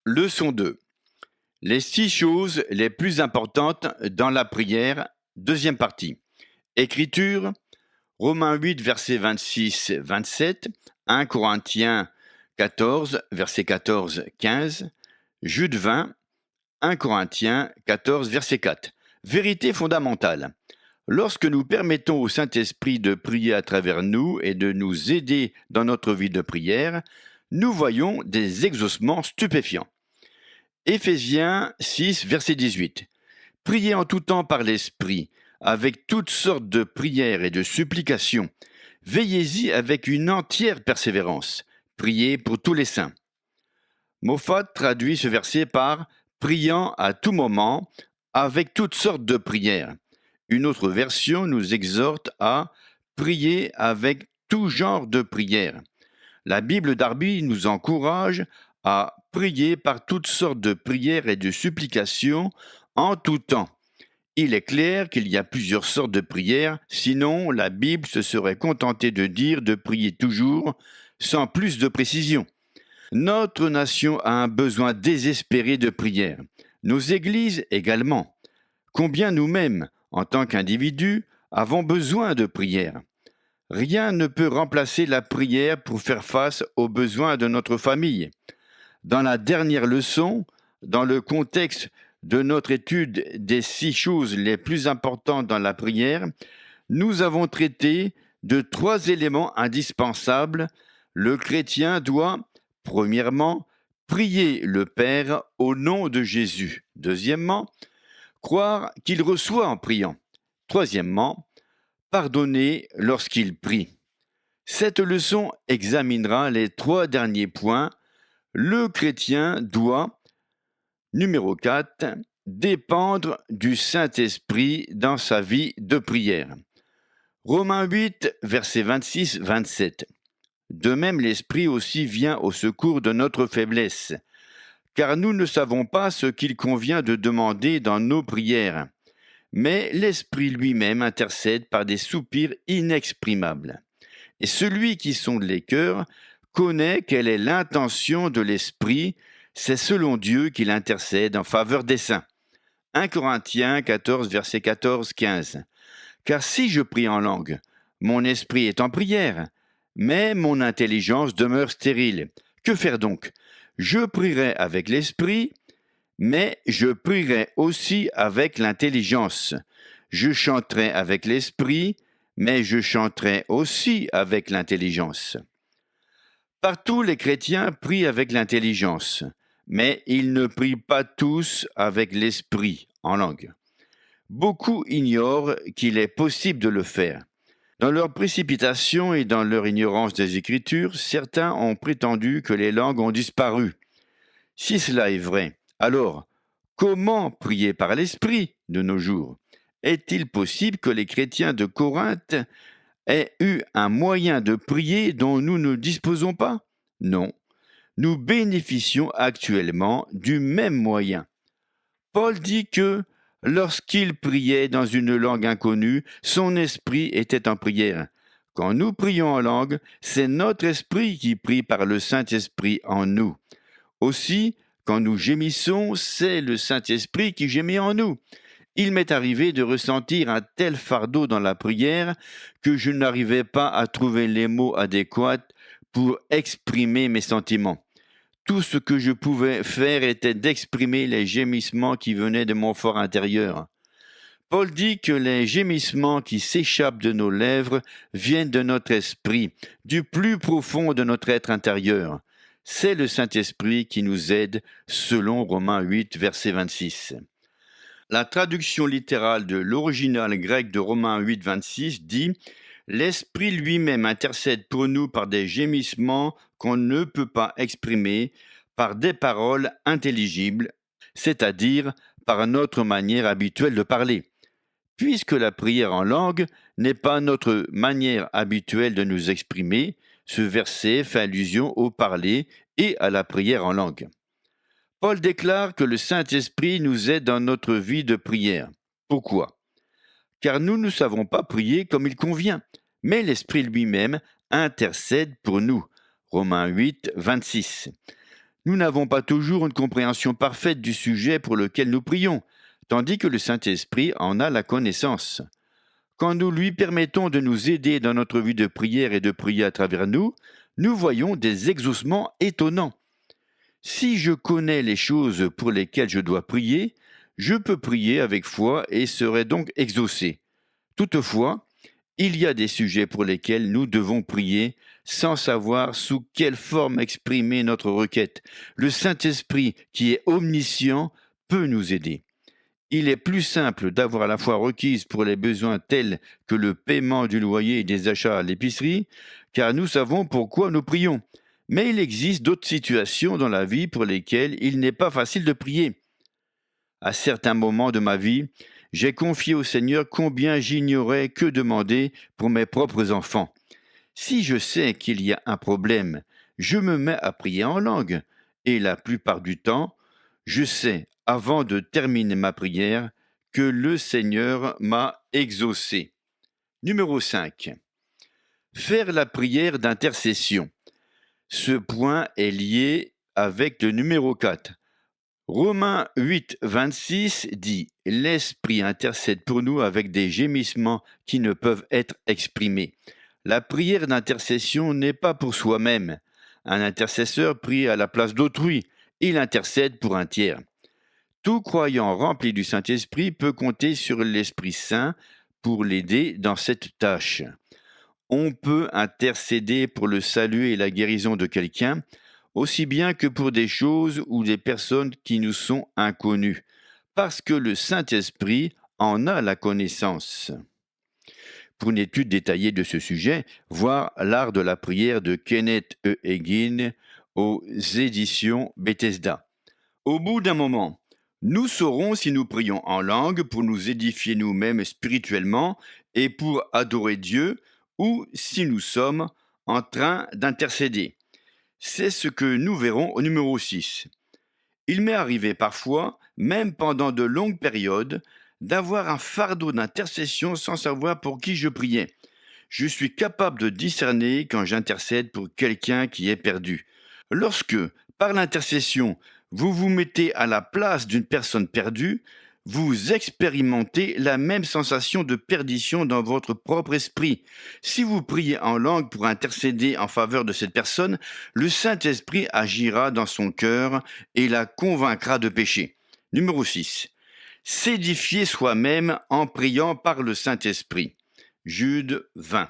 Leçon 2. Les 6 choses les plus importantes dans la prière, deuxième partie. Écriture, Romains 8, versets 26-27, 1 Corinthiens 14, versets 14-15, Jude 20, 1 Corinthiens 14, verset 4. Vérité fondamentale. Lorsque nous permettons au Saint-Esprit de prier à travers nous et de nous aider dans notre vie de prière, nous voyons des exaucements stupéfiants. Éphésiens 6, verset 18. Priez en tout temps par l'Esprit, avec toutes sortes de prières et de supplications. Veillez-y avec une entière persévérance. Priez pour tous les saints. Moffat traduit ce verset par priant à tout moment, avec toutes sortes de prières. Une autre version nous exhorte à prier avec tout genre de prières. La Bible Darby nous encourage à prier par toutes sortes de prières et de supplications en tout temps. Il est clair qu'il y a plusieurs sortes de prières, sinon la Bible se serait contentée de dire de prier toujours, sans plus de précision. Notre nation a un besoin désespéré de prière. Nos églises également. Combien nous-mêmes, en tant qu'individus, avons besoin de prière. Rien ne peut remplacer la prière pour faire face aux besoins de notre famille. Dans la dernière leçon, dans le contexte de notre étude des 6 choses les plus importantes dans la prière, nous avons traité de 3 éléments indispensables. Le chrétien doit, premièrement, prier le Père au nom de Jésus. Deuxièmement, croire qu'il reçoit en priant. Troisièmement, pardonner lorsqu'il prie. Cette leçon examinera les 3 derniers points. Le chrétien doit, numéro 4, dépendre du Saint-Esprit dans sa vie de prière. Romains 8, versets 26-27. De même, l'Esprit aussi vient au secours de notre faiblesse, car nous ne savons pas ce qu'il convient de demander dans nos prières, mais l'Esprit lui-même intercède par des soupirs inexprimables. Et celui qui sonde les cœurs connaît quelle est l'intention de l'Esprit, c'est selon Dieu qu'il intercède en faveur des saints. 1 Corinthiens 14, versets 14-15. Car si je prie en langue, mon esprit est en prière, mais mon intelligence demeure stérile. Que faire donc? Je prierai avec l'esprit, mais je prierai aussi avec l'intelligence. Je chanterai avec l'esprit, mais je chanterai aussi avec l'intelligence. Partout, les chrétiens prient avec l'intelligence, mais ils ne prient pas tous avec l'esprit en langue. Beaucoup ignorent qu'il est possible de le faire. Dans leur précipitation et dans leur ignorance des Écritures, certains ont prétendu que les langues ont disparu. Si cela est vrai, alors comment prier par l'Esprit de nos jours? Est-il possible que les chrétiens de Corinthe aient eu un moyen de prier dont nous ne disposons pas? Non, nous bénéficions actuellement du même moyen. Paul dit que lorsqu'il priait dans une langue inconnue, son esprit était en prière. Quand nous prions en langue, c'est notre esprit qui prie par le Saint-Esprit en nous. Aussi, quand nous gémissons, c'est le Saint-Esprit qui gémit en nous. Il m'est arrivé de ressentir un tel fardeau dans la prière que je n'arrivais pas à trouver les mots adéquats pour exprimer mes sentiments. Tout ce que je pouvais faire était d'exprimer les gémissements qui venaient de mon fort intérieur. Paul dit que les gémissements qui s'échappent de nos lèvres viennent de notre esprit, du plus profond de notre être intérieur. C'est le Saint-Esprit qui nous aide, selon Romains 8, verset 26. La traduction littérale de l'original grec de Romains 8, 26 dit « L'Esprit lui-même intercède pour nous par des gémissements qu'on ne peut pas exprimer, par des paroles intelligibles, c'est-à-dire par notre manière habituelle de parler. » Puisque la prière en langue n'est pas notre manière habituelle de nous exprimer, ce verset fait allusion au parler et à la prière en langue. Paul déclare que le Saint-Esprit nous aide dans notre vie de prière. Pourquoi? Car nous ne savons pas prier comme il convient, mais l'Esprit lui-même intercède pour nous. Romains 8, 26. Nous n'avons pas toujours une compréhension parfaite du sujet pour lequel nous prions, tandis que le Saint-Esprit en a la connaissance. Quand nous lui permettons de nous aider dans notre vie de prière et de prier à travers nous, nous voyons des exaucements étonnants. Si je connais les choses pour lesquelles je dois prier, je peux prier avec foi et serai donc exaucé. Toutefois, il y a des sujets pour lesquels nous devons prier sans savoir sous quelle forme exprimer notre requête. Le Saint-Esprit, qui est omniscient, peut nous aider. Il est plus simple d'avoir la foi requise pour les besoins tels que le paiement du loyer et des achats à l'épicerie, car nous savons pourquoi nous prions. Mais il existe d'autres situations dans la vie pour lesquelles il n'est pas facile de prier. À certains moments de ma vie, j'ai confié au Seigneur combien j'ignorais que demander pour mes propres enfants. Si je sais qu'il y a un problème, je me mets à prier en langue, et la plupart du temps, je sais, avant de terminer ma prière, que le Seigneur m'a exaucé. Numéro 5. Faire la prière d'intercession. Ce point est lié avec le numéro 4. Romains 8, 26 dit « L'Esprit intercède pour nous avec des gémissements qui ne peuvent être exprimés. » La prière d'intercession n'est pas pour soi-même. Un intercesseur prie à la place d'autrui. Il intercède pour un tiers. Tout croyant rempli du Saint-Esprit peut compter sur l'Esprit Saint pour l'aider dans cette tâche. On peut intercéder pour le salut et la guérison de quelqu'un, aussi bien que pour des choses ou des personnes qui nous sont inconnues, parce que le Saint-Esprit en a la connaissance. Pour une étude détaillée de ce sujet, voir L'Art de la prière de Kenneth E. Hagin aux éditions Bethesda. Au bout d'un moment, nous saurons si nous prions en langue pour nous édifier nous-mêmes spirituellement et pour adorer Dieu, ou si nous sommes en train d'intercéder. C'est ce que nous verrons au numéro 6. Il m'est arrivé parfois, même pendant de longues périodes, d'avoir un fardeau d'intercession sans savoir pour qui je priais. Je suis capable de discerner quand j'intercède pour quelqu'un qui est perdu. Lorsque, par l'intercession, vous vous mettez à la place d'une personne perdue, vous expérimentez la même sensation de perdition dans votre propre esprit. Si vous priez en langue pour intercéder en faveur de cette personne, le Saint-Esprit agira dans son cœur et la convaincra de péché. Numéro 6. S'édifier soi-même en priant par le Saint-Esprit. Jude 20.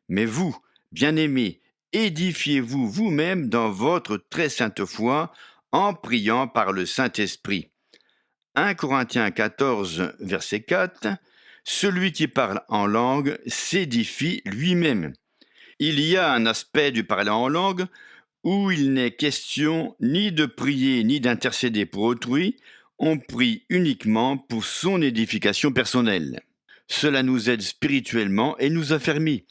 Mais vous, bien-aimés, édifiez-vous vous-même dans votre très sainte foi en priant par le Saint-Esprit. 1 Corinthiens 14, verset 4, celui qui parle en langue s'édifie lui-même. Il y a un aspect du parler en langue où il n'est question ni de prier ni d'intercéder pour autrui, on prie uniquement pour son édification personnelle. Cela nous aide spirituellement et nous affermit.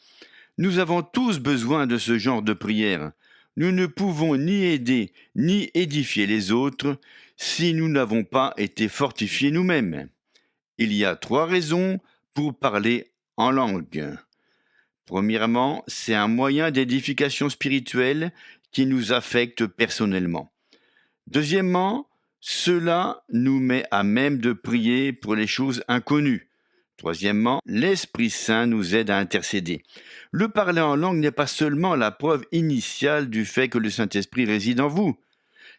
Nous avons tous besoin de ce genre de prière. Nous ne pouvons ni aider ni édifier les autres si nous n'avons pas été fortifiés nous-mêmes. Il y a 3 raisons pour parler en langue. Premièrement, c'est un moyen d'édification spirituelle qui nous affecte personnellement. Deuxièmement, cela nous met à même de prier pour les choses inconnues. Troisièmement, l'Esprit Saint nous aide à intercéder. Le parler en langue n'est pas seulement la preuve initiale du fait que le Saint-Esprit réside en vous.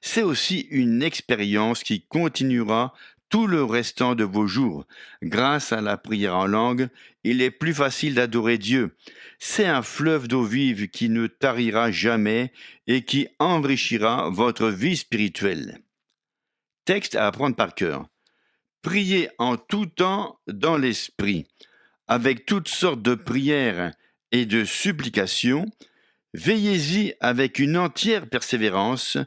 C'est aussi une expérience qui continuera tout le restant de vos jours. Grâce à la prière en langue, il est plus facile d'adorer Dieu. C'est un fleuve d'eau vive qui ne tarira jamais et qui enrichira votre vie spirituelle. Texte à apprendre par cœur. Priez en tout temps dans l'Esprit, avec toutes sortes de prières et de supplications. Veillez-y avec une entière persévérance.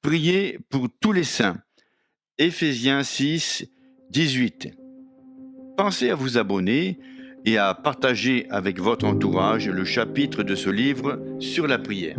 Priez pour tous les saints. Éphésiens 6, 18. Pensez à vous abonner et à partager avec votre entourage le chapitre de ce livre sur la prière.